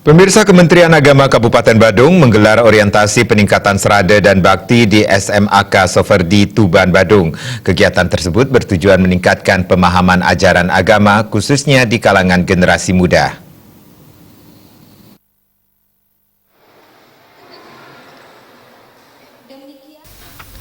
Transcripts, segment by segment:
Pemirsa, Kementerian Agama Kabupaten Badung menggelar orientasi peningkatan serada dan bakti di SMAK Soferdi Tuban Badung. Kegiatan tersebut bertujuan meningkatkan pemahaman ajaran agama khususnya di kalangan generasi muda.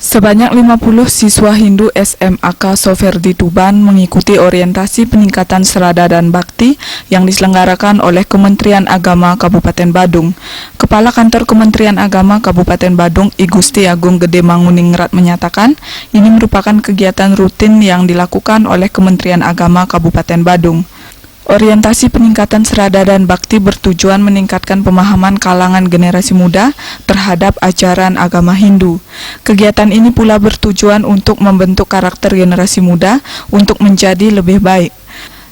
Sebanyak 50 siswa Hindu SMAK Soferdi Tuban mengikuti orientasi peningkatan serada dan bakti yang diselenggarakan oleh Kementerian Agama Kabupaten Badung. Kepala Kantor Kementerian Agama Kabupaten Badung, I Gusti Agung Gede Manguningrat menyatakan, ini merupakan kegiatan rutin yang dilakukan oleh Kementerian Agama Kabupaten Badung. Orientasi peningkatan serada dan bakti bertujuan meningkatkan pemahaman kalangan generasi muda terhadap ajaran agama Hindu. Kegiatan ini pula bertujuan untuk membentuk karakter generasi muda untuk menjadi lebih baik.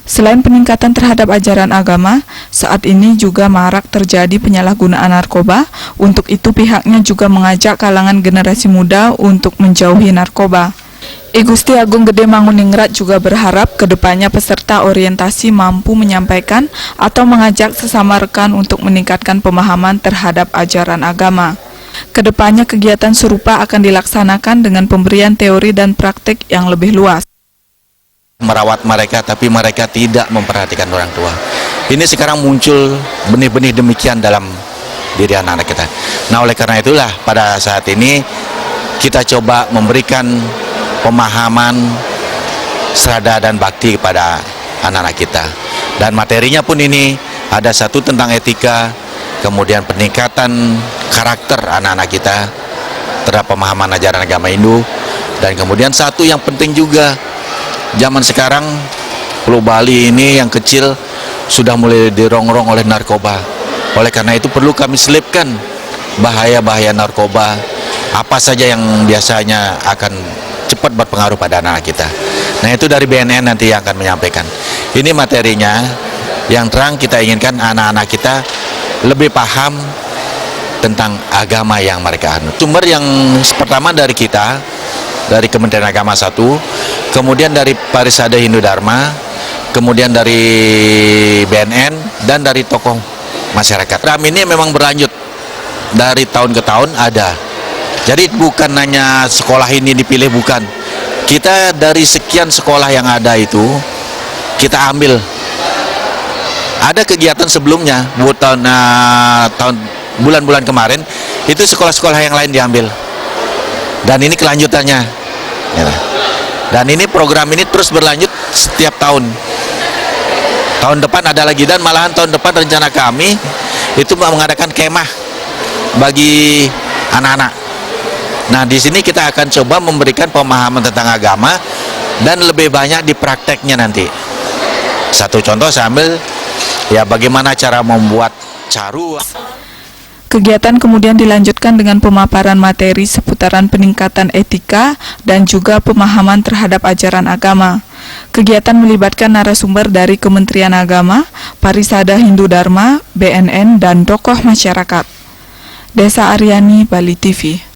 Selain peningkatan terhadap ajaran agama, saat ini juga marak terjadi penyalahgunaan narkoba. Untuk itu pihaknya juga mengajak kalangan generasi muda untuk menjauhi narkoba. I Gusti Agung Gede Manguningrat juga berharap kedepannya peserta orientasi mampu menyampaikan atau mengajak sesama rekan untuk meningkatkan pemahaman terhadap ajaran agama. Kedepannya kegiatan serupa akan dilaksanakan dengan pemberian teori dan praktik yang lebih luas. Merawat mereka, tapi mereka tidak memperhatikan orang tua. Ini sekarang muncul benih-benih demikian dalam diri anak-anak kita. Nah, oleh karena itulah pada saat ini kita coba memberikan pemahaman serada dan bakti kepada anak-anak kita. Dan materinya pun ini ada satu tentang etika, kemudian peningkatan karakter anak-anak kita terhadap pemahaman ajaran agama Hindu, dan kemudian satu yang penting juga, zaman sekarang Pulau Bali ini yang kecil sudah mulai dirongrong oleh narkoba. Oleh karena itu perlu kami selipkan bahaya-bahaya narkoba, apa saja yang biasanya akan cepat berpengaruh pada anak-anak kita. Nah, itu dari BNN nanti yang akan menyampaikan. Ini materinya yang terang, kita inginkan anak-anak kita lebih paham tentang agama yang mereka anut. Sumber yang pertama dari kita, dari Kementerian Agama 1, kemudian dari Parisada Hindu Dharma, kemudian dari BNN, dan dari tokoh masyarakat. Program ini memang berlanjut dari tahun ke tahun ada. Jadi bukan hanya sekolah ini dipilih, bukan. Kita dari sekian sekolah yang ada itu, kita ambil. Ada kegiatan sebelumnya, buat tahun bulan-bulan kemarin, itu sekolah-sekolah yang lain diambil. Dan ini kelanjutannya. Dan ini program ini terus berlanjut setiap tahun. Tahun depan ada lagi, dan malahan tahun depan rencana kami itu mengadakan kemah bagi anak-anak. Nah, di sini kita akan coba memberikan pemahaman tentang agama dan lebih banyak di prakteknya nanti. Satu contoh sambil ya bagaimana cara membuat caru. Kegiatan kemudian dilanjutkan dengan pemaparan materi seputaran peningkatan etika dan juga pemahaman terhadap ajaran agama. Kegiatan melibatkan narasumber dari Kementerian Agama, Parisada Hindu Dharma, BNN, dan tokoh masyarakat. Desa Aryani, Bali TV.